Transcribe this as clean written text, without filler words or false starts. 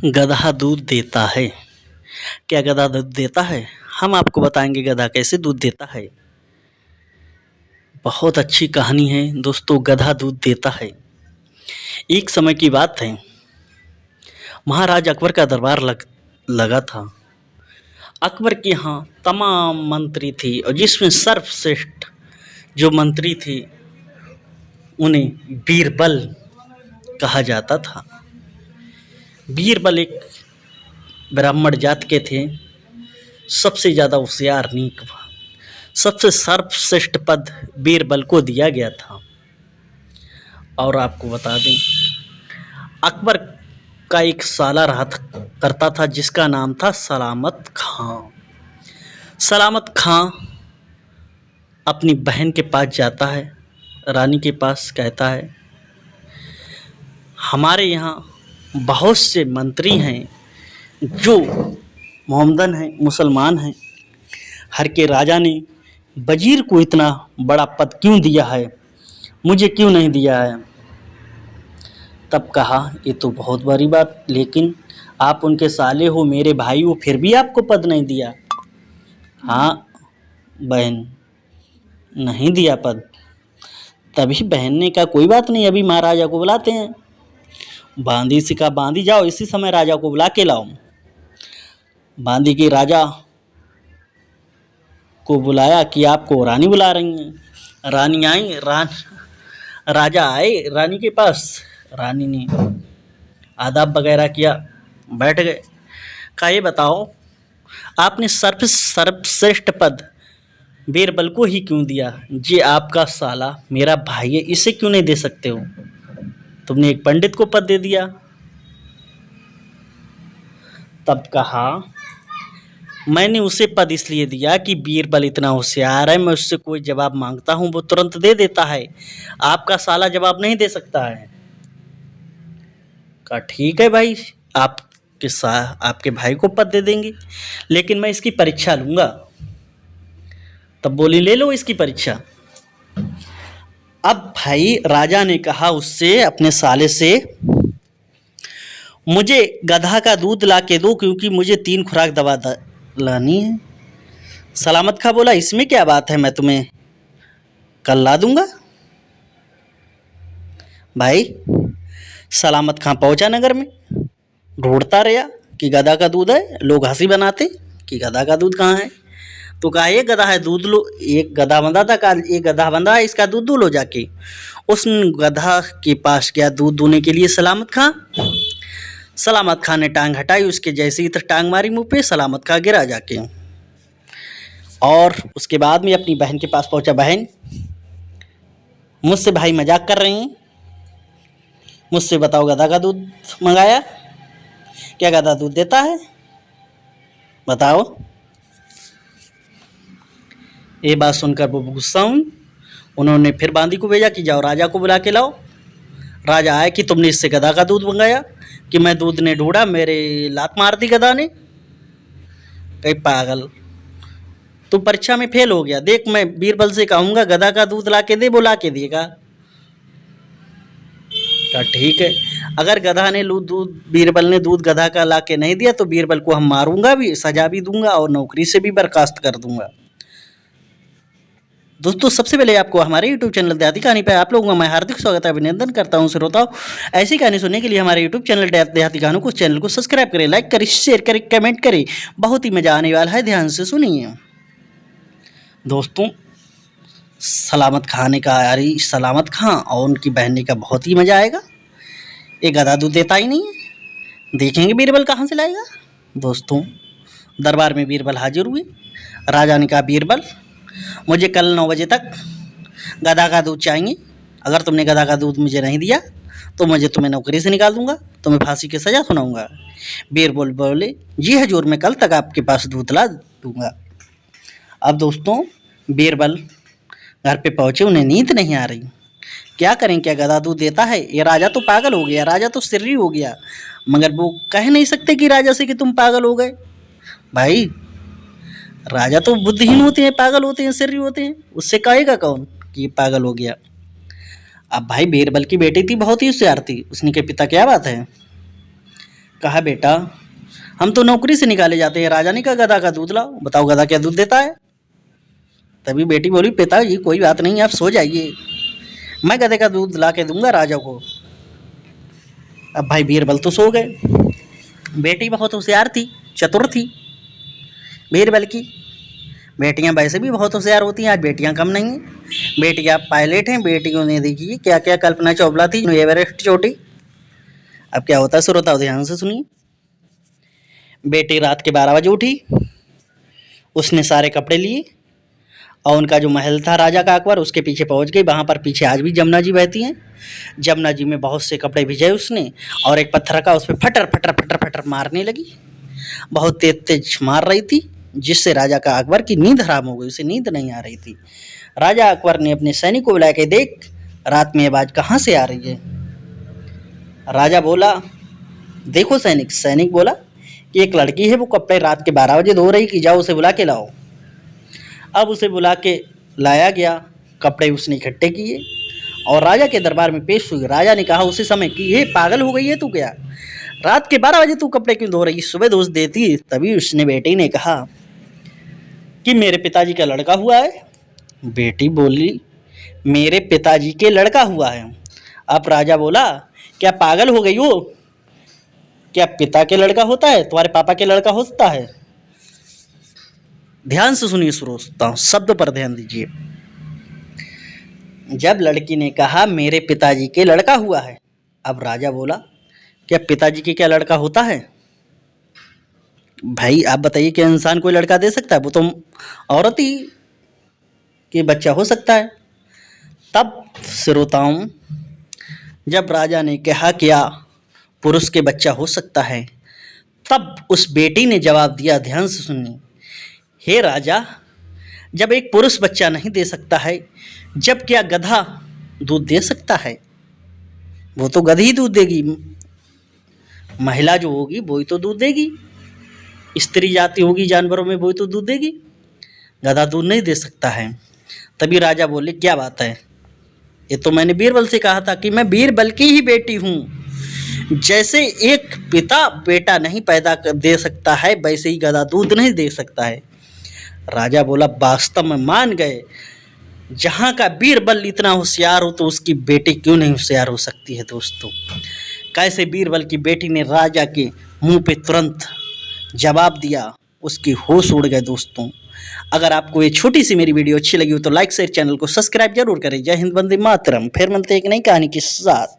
गधा दूध देता है। क्या गधा दूध देता है? हम आपको बताएंगे गधा कैसे दूध देता है। बहुत अच्छी कहानी है दोस्तों, गधा दूध देता है। एक समय की बात है, महाराज अकबर का दरबार लगा था। अकबर के यहाँ तमाम मंत्री थे और जिसमें सर्वश्रेष्ठ जो मंत्री थे उन्हें बीरबल कहा जाता था। बीरबल एक ब्राह्मण जात के थे, सबसे ज़्यादा होशियार नीक, सबसे सर्वश्रेष्ठ पद बीरबल को दिया गया था। और आपको बता दें, अकबर का एक साला रहा करता था जिसका नाम था सलामत खां। सलामत खां अपनी बहन के पास जाता है, रानी के पास, कहता है हमारे यहाँ बहुत से मंत्री हैं जो मोहम्मदन हैं, मुसलमान हैं। हर के राजा ने वजीर को इतना बड़ा पद क्यों दिया है, मुझे क्यों नहीं दिया है। तब कहा ये तो बहुत बड़ी बात, लेकिन आप उनके साले हो, मेरे भाई हो, फिर भी आपको पद नहीं दिया। हाँ बहन, नहीं दिया पद। तभी बहन ने कहा कोई बात नहीं, अभी महाराजा को बुलाते हैं। बांदी से कहा बांदी जाओ, इसी समय राजा को बुला के लाओ। बांदी के राजा को बुलाया कि आपको रानी बुला रही हैं। रानी आई, राजा आए रानी के पास। रानी ने आदाब वगैरह किया, बैठ गए। कहा ये बताओ, आपने सर्वश्रेष्ठ पद बीरबल को ही क्यों दिया? ये आपका साला मेरा भाई है, इसे क्यों नहीं दे सकते हो? तुमने एक पंडित को पद दे दिया। तब कहा मैंने उसे पद इसलिए दिया कि बीरबल इतना होशियार है, मैं उससे कोई जवाब मांगता हूं वो तुरंत दे देता है, आपका साला जवाब नहीं दे सकता है। कहा ठीक है भाई, आपके भाई को पद दे देंगे, लेकिन मैं इसकी परीक्षा लूंगा। तब बोली ले लो इसकी परीक्षा। अब भाई राजा ने कहा उससे, अपने साले से, मुझे गधा का दूध ला के दो क्योंकि मुझे 3 खुराक दवा लानी है। सलामत खां बोला इसमें क्या बात है, मैं तुम्हें कल ला दूंगा। भाई सलामत खां पहुंचा नगर में, ढूंढता रहा कि गधा का दूध है। लोग हंसी बनाते कि गधा का दूध कहाँ है। तो कहा एक गधा है, दूध लो। एक गधा बंधा था, कहा एक गधा बंधा है, इसका दूध लो जाके। उस गधा के पास गया दूध दूने के लिए सलामत खां। सलामत खां ने टांग हटाई, उसके जैसे ही तो टांग मारी मुंह पे, सलामत खां गिरा जाके। और उसके बाद में अपनी बहन के पास पहुंचा। बहन, मुझसे भाई मजाक कर रहे हैं, मुझसे बताओ गधा का दूध मंगाया, क्या गधा दूध देता है? बताओ। ये बात सुनकर वो गुस्सा हुई। उन्होंने फिर बांदी को भेजा कि जाओ राजा को बुला के लाओ। राजा आए कि तुमने इससे गधा का दूध मंगाया? कि मैं दूध ने ढूंढा, मेरे लात मार दी गधा ने। कहीं पागल, तू परीक्षा में फेल हो गया, देख मैं बीरबल से कहूंगा गधा का दूध ला के दे, वो ला के देगा। कहा ठीक है, अगर गधा ने दूध, बीरबल ने दूध गधा का ला के नहीं दिया तो बीरबल को हम मारूंगा भी, सजा भी दूंगा और नौकरी से भी बर्खास्त कर दूंगा। दोस्तों सबसे पहले आपको हमारे YouTube चैनल देहाती कहानी पे आप लोगों का मैं हार्दिक स्वागत है, अभिनंदन करता हूं। श्रोताओं, ऐसी कहानी सुनने के लिए हमारे YouTube चैनल देहाती कहानी को चैनल को सब्सक्राइब करें, लाइक करें, शेयर करें, कमेंट करें। बहुत ही मजा आने वाला है, ध्यान से सुनिए। दोस्तों सलामत खां ने कहा यार, सलामत खां और उनकी बहन ने कहा बहुत ही मजा आएगा, ये गधा दूध देता ही नहीं है, देखेंगे बीरबल कहाँ से लाएगा। दोस्तों दरबार में बीरबल हाजिर हुए। राजा ने कहा बीरबल, मुझे कल 9 बजे तक गधा का दूध चाहिए। अगर तुमने गधा का दूध मुझे नहीं दिया तो मुझे तुम्हें नौकरी से निकाल दूंगा, तुम्हें फांसी की सज़ा सुनाऊंगा। बीरबल बोले जी हजूर, मैं कल तक आपके पास दूध ला दूंगा। अब दोस्तों बीरबल घर पे पहुंचे, उन्हें नींद नहीं आ रही, क्या करें, क्या गधा दूध देता है? ये राजा तो पागल हो गया, राजा तो सिर्री हो गया, मगर वो कह नहीं सकते कि राजा से कि तुम पागल हो गए। भाई राजा तो बुद्धिहीन होते हैं, पागल होते हैं, सिर्री होते हैं, उससे कहेगा कौन कि पागल हो गया। अब भाई बीरबल की बेटी थी, बहुत ही होशियार थी, उसने के पिता क्या बात है, कहा बेटा हम तो नौकरी से निकाले जाते हैं, राजा ने कहा गधा का दूध लाओ, बताओ गधा क्या दूध देता है। तभी बेटी बोली पिताजी कोई बात नहीं, आप सो जाइए, मैं गधे का दूध ला के दूंगा राजा को। अब भाई बीरबल तो सो गए। बेटी बहुत होशियार थी, चतुर थी बीरबल की। बेटियां वैसे भी बहुत होशियार होती हैं, आज बेटियां कम नहीं हैं। बेटियां पायलट हैं, बेटियों ने देखिए क्या क्या, कल्पना चावला थी एवरेस्ट चोटी। अब क्या होता है श्रोताओ ध्यान से सुनिए। बेटी रात के 12 बजे उठी, उसने सारे कपड़े लिए और उनका जो महल था राजा का अकबर उसके पीछे पहुंच गई। वहाँ पर पीछे आज भी जमुना जी बहती हैं। जमुना जी में बहुत से कपड़े भिजाए उसने और एक पत्थर रखा, उस पर फटर फटर फटर फटर मारने लगी। बहुत तेज तेज मार रही थी, जिससे राजा का अकबर की नींद हराम हो गई, उसे नींद नहीं आ रही थी। राजा अकबर ने अपने सैनिक को बुला के देख रात में आवाज़ कहाँ से आ रही है। राजा बोला देखो सैनिक। सैनिक बोला कि एक लड़की है, वो कपड़े रात के 12 बजे धो रही, कि जाओ उसे बुला के लाओ। अब उसे बुला के लाया गया, कपड़े उसने इकट्ठे किए और राजा के दरबार में पेश हुई। राजा ने कहा उसी समय कि ये पागल हो गई है तू, क्या रात के 12 बजे तू कपड़े क्यों धो रही, सुबह दोष देती। तभी उसने बेटी ने कहा कि मेरे पिताजी का लड़का हुआ है। बेटी बोली मेरे पिताजी के लड़का हुआ है। अब राजा बोला क्या पागल हो गई हो, क्या पिता के लड़का होता है, तुम्हारे पापा के लड़का होता है। ध्यान से सुनिए श्रोताओं, शब्द पर ध्यान दीजिए। जब लड़की ने कहा मेरे पिताजी के लड़का हुआ है, अब राजा बोला क्या पिताजी के क्या लड़का होता है। भाई आप बताइए क्या इंसान कोई लड़का दे सकता है, वो तो औरत ही कि बच्चा हो सकता है। तब श्रोताओं जब राजा ने कहा क्या पुरुष के बच्चा हो सकता है, तब उस बेटी ने जवाब दिया, ध्यान से सुनिए। हे राजा, जब एक पुरुष बच्चा नहीं दे सकता है, जब क्या गधा दूध दे सकता है। वो तो गधी दूध देगी, महिला जो होगी वही तो दूध देगी, स्त्री जाति होगी जानवरों में वही तो दूध देगी, गधा दूध नहीं दे सकता है। तभी राजा बोले क्या बात है, ये तो मैंने बीरबल से कहा था कि मैं बीरबल की ही बेटी हूँ। जैसे एक पिता बेटा नहीं पैदा दे सकता है, वैसे ही गधा दूध नहीं दे सकता है। राजा बोला वास्तव में मान गए, जहाँ का बीरबल इतना होशियार हो तो उसकी बेटी क्यों नहीं होशियार हो सकती है। दोस्तों कैसे बीरबल की बेटी ने राजा के मुंह पे तुरंत जवाब दिया, उसकी होश उड़ गए। दोस्तों अगर आपको ये छोटी सी मेरी वीडियो अच्छी लगी हो तो लाइक शेयर, चैनल को सब्सक्राइब जरूर करें। जय हिंद, वंदे मातरम। फिर मिलते हैं एक नई कहानी के साथ।